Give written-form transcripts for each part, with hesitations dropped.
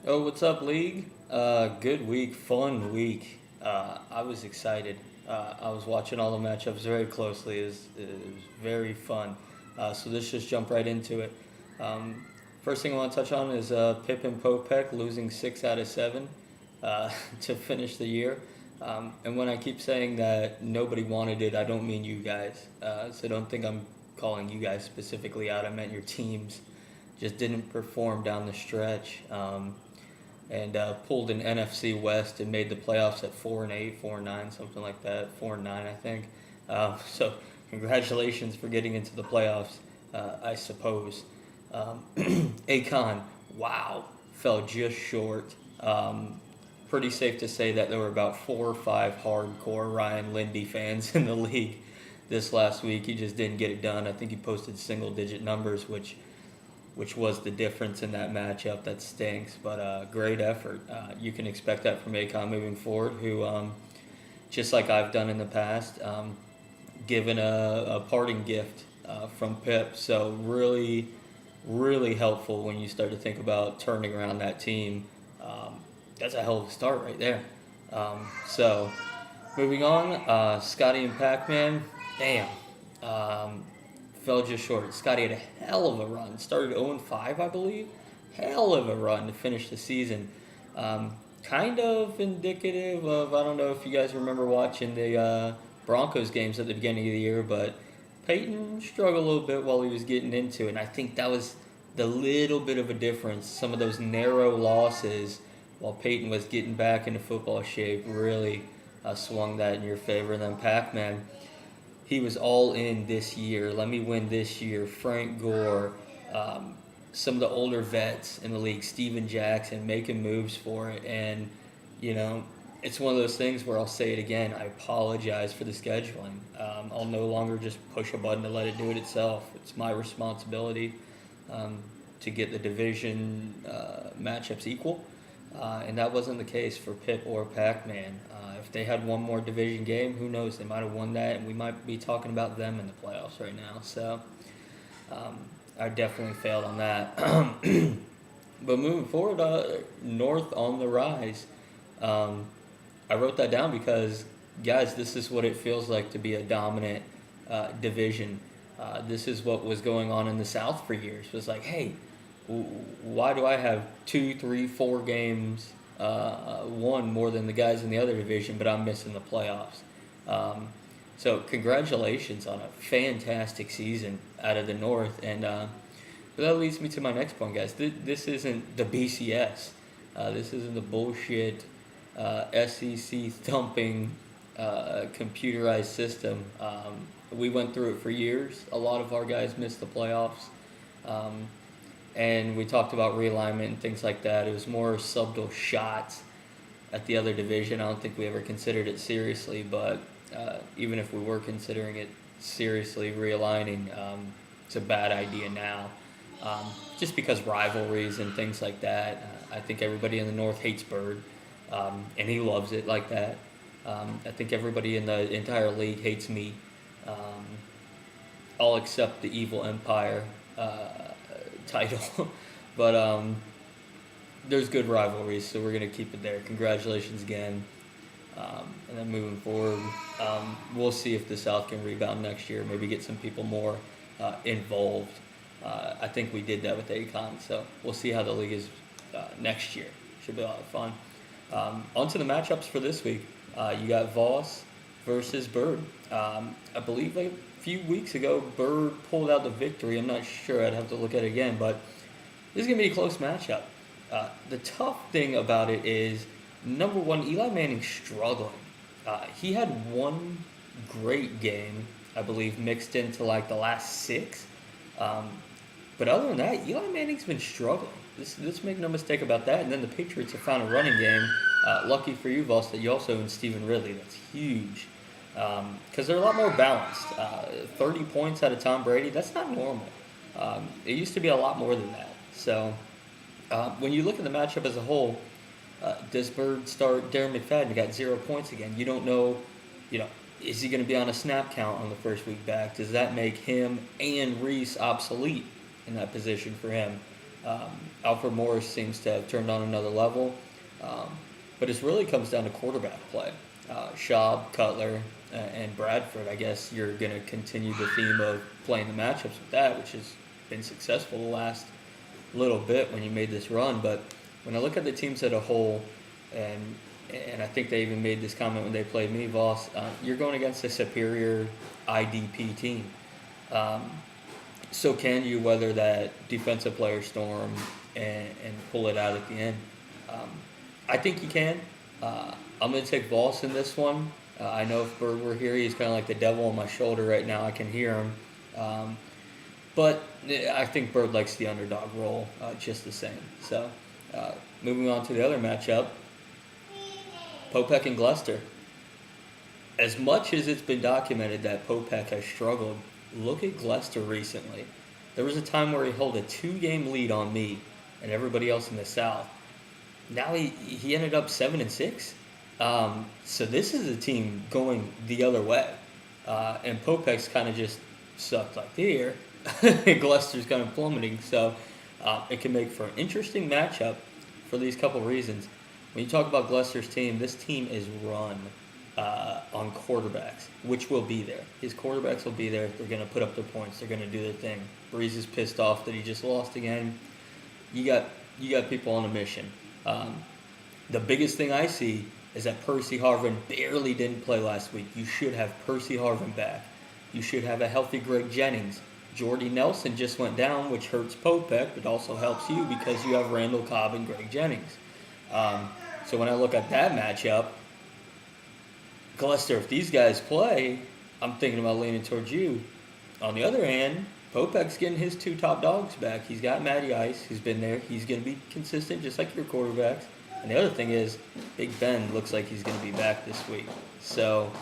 Oh, what's up, League? Good week, fun week. I was excited. I was watching all the matchups very closely. It was very fun. So let's just jump right into it. Um, First thing I want to touch on is Pip and Popek losing 6 out of 7 to finish the year. And when I keep saying that nobody wanted it, I don't mean you guys. So don't think I'm calling you guys specifically out. I meant your teams just didn't perform down the stretch. And pulled an NFC West and made the playoffs at 4-8, 4-9, something like that, 4-9, I think. So congratulations for getting into the playoffs, I suppose. Akon, wow, fell just short. Pretty safe to say that there were about 4 or 5 hardcore Ryan Lindy fans in the league this last week. He just didn't get it done. I think he posted single-digit numbers, which was the difference in that matchup. That stinks, but great effort. You can expect that from Akon moving forward, who, just like I've done in the past, given a parting gift from Pip. So really, really helpful when you start to think about turning around that team. That's a hell of a start right there. So moving on, Scotty and Pac-Man, damn. Um, Fell just short. Scotty had a hell of a run. Started 0-5, I believe. Hell of a run to finish the season. Kind of indicative of, I don't know if you guys remember watching the Broncos games at the beginning of the year, but Peyton struggled a little bit while he was getting into it. And I think that was the little bit of a difference. Some of those narrow losses while Peyton was getting back into football shape really swung that in your favor. And then Pac-Man, he was all in this year. Let me win this year. Frank Gore, some of the older vets in the league, Steven Jackson, making moves for it. And, it's one of those things where I'll say it again. I apologize for the scheduling. I'll no longer just push a button to let it do it itself. It's my responsibility to get the division matchups equal. And that wasn't the case for Pip or Pac-Man. If they had one more division game, who knows? They might have won that, and we might be talking about them in the playoffs right now. So I definitely failed on that. But moving forward, North on the rise. I wrote that down because, guys, this is what it feels like to be a dominant division. This is what was going on in the South for years. It was like, hey, why do I have 2, 3, 4 games won more than the guys in the other division, but I'm missing the playoffs? So congratulations on a fantastic season out of the North, and that leads me to my next point, guys. This isn't the BCS. This isn't the bullshit SEC thumping computerized system. We went through it for years. A lot of our guys missed the playoffs. And we talked about realignment and things like that. It was more subtle shots at the other division. I don't think we ever considered it seriously, but even if we were considering it seriously, realigning, it's a bad idea now. Just because rivalries and things like that. I think everybody in the North hates Bird, and he loves it like that. I think everybody in the entire league hates me, all except the Evil Empire title. But there's good rivalries, so we're going to keep it there. Congratulations again. And then moving forward, we'll see if the South can rebound next year, maybe get some people more involved. I think we did that with Akon, so we'll see how the league is next year. Should be a lot of fun. On to the matchups for this week. You got Voss versus Bird. I believe a few weeks ago, Bird pulled out the victory. I'm not sure. I'd have to look at it again, but this is going to be a close matchup. The tough thing about it is, number one, Eli Manning struggling. He had one great game, I believe, mixed into like the last 6. But other than that, Eli Manning's been struggling. Let's make no mistake about that. And then the Patriots have found a running game. Lucky for you, Voss, that you also own Stephen Ridley. That's huge. Because they're a lot more balanced. 30 points out of Tom Brady, that's not normal. It used to be a lot more than that. So when you look at the matchup as a whole, does Bird start Darren McFadden? He got 0 points again. You don't know, is he going to be on a snap count on the first week back? Does that make him and Reese obsolete in that position for him? Alfred Morris seems to have turned on another level. Um, but it really comes down to quarterback play. Schaub, Cutler, and Bradford, I guess you're going to continue the theme of playing the matchups with that, which has been successful the last little bit when you made this run. But when I look at the teams as a whole, and I think they even made this comment when they played me, Voss, you're going against a superior IDP team. Um, so can you weather that defensive player storm and pull it out at the end? Um, I think you can. I'm going to take Voss in this one. I know if Bird were here, he's kind of like the devil on my shoulder right now. I can hear him. But I think Bird likes the underdog role just the same. So moving on to the other matchup, Popek and Gloucester. As much as it's been documented that Popek has struggled, look at Gloucester recently. There was a time where he held a 2-game lead on me and everybody else in the South. Now he ended up 7-6. So this is a team going the other way. And Popek's kind of just sucked like the air. Gloucester's kind of plummeting. So it can make for an interesting matchup for these couple reasons. When you talk about Gloucester's team, this team is run on quarterbacks, which will be there. His quarterbacks will be there. They're going to put up their points. They're going to do their thing. Breeze is pissed off that he just lost again. You got people on a mission. The biggest thing I see is that Percy Harvin barely didn't play last week. You should have Percy Harvin back. You should have a healthy Greg Jennings. Jordy Nelson just went down, which hurts Popek, but also helps you because you have Randall Cobb and Greg Jennings. So when I look at that matchup, Gloucester, if these guys play, I'm thinking about leaning towards you. On the other hand, Popek's getting his 2 top dogs back. He's got Matty Ice, who's been there. He's going to be consistent, just like your quarterbacks. And the other thing is, Big Ben looks like he's going to be back this week. So,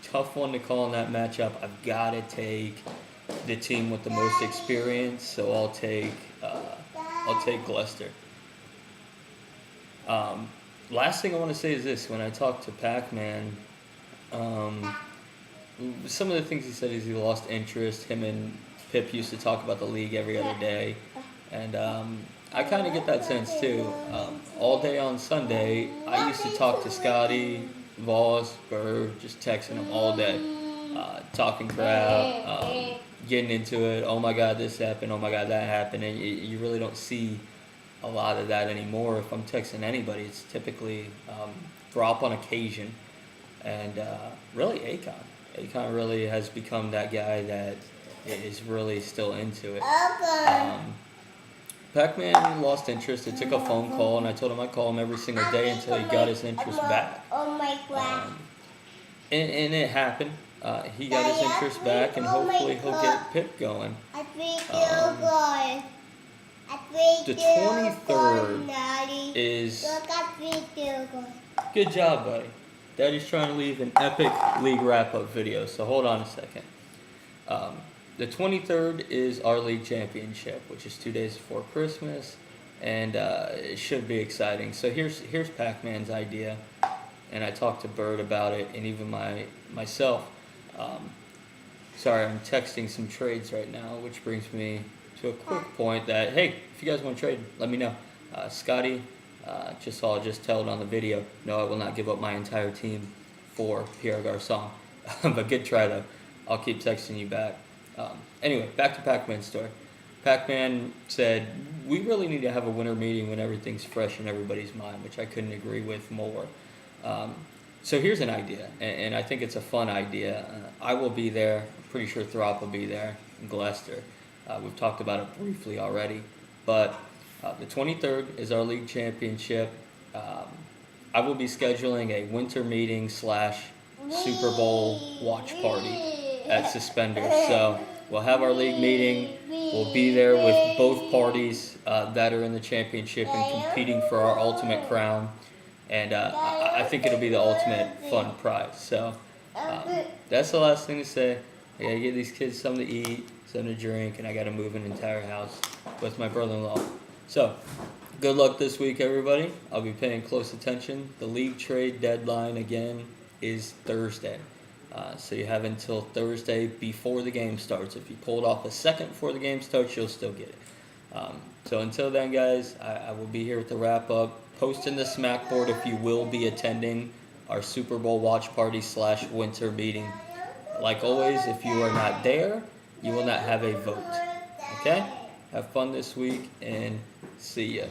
tough one to call in that matchup. I've got to take the team with the most experience, so I'll take Gloucester. Last thing I want to say is this. When I talked to Pac-Man, some of the things he said is he lost interest. Him and Pip used to talk about the league every other day. And I kind of get that sense too. All day on Sunday, I used to talk to Scotty, Voss, Bird, just texting them all day. Talking crap, getting into it. Oh my God, this happened. Oh my God, that happened. And you really don't see a lot of that anymore. If I'm texting anybody, it's typically drop on occasion. And really, Akon. Akon really has become that guy that is really still into it. Pac-Man lost interest. It took a phone call, and I told him I'd call him every single day until he got his interest back. And it happened. He got his interest back, and hopefully he'll get Pip going. The 23rd is... Good job, buddy. Daddy's trying to leave an epic league wrap-up video, so hold on a second. The 23rd is our league championship, which is 2 days before Christmas, and it should be exciting. So here's Pac-Man's idea, and I talked to Bird about it, and even myself. Sorry, I'm texting some trades right now, which brings me to a quick point that, hey, if you guys want to trade, let me know. Scotty, just tell it on the video. No, I will not give up my entire team for Pierre Garçon. But good try, though. I'll keep texting you back. Anyway, back to Pac-Man's story. Pac-Man said, we really need to have a winter meeting when everything's fresh in everybody's mind, which I couldn't agree with more. So here's an idea, and I think it's a fun idea. I will be there. I'm pretty sure Throp will be there in Gloucester. We've talked about it briefly already. But the 23rd is our league championship. I will be scheduling a winter meeting / Super Bowl watch party at Suspenders. So we'll have our league meeting. We'll be there with both parties that are in the championship and competing for our ultimate crown. And I think it'll be the ultimate fun prize. So that's the last thing to say. I gotta give these kids something to eat, something to drink, and I gotta move an entire house with my brother-in-law. So good luck this week, everybody. I'll be paying close attention. The league trade deadline, again, is Thursday. So you have until Thursday before the game starts. If you pulled off a second before the game starts, you'll still get it. So until then, guys, I will be here with the wrap up. Post in the smack board if you will be attending our Super Bowl watch party / winter meeting. Like always, if you are not there, you will not have a vote. Okay? Have fun this week and see ya.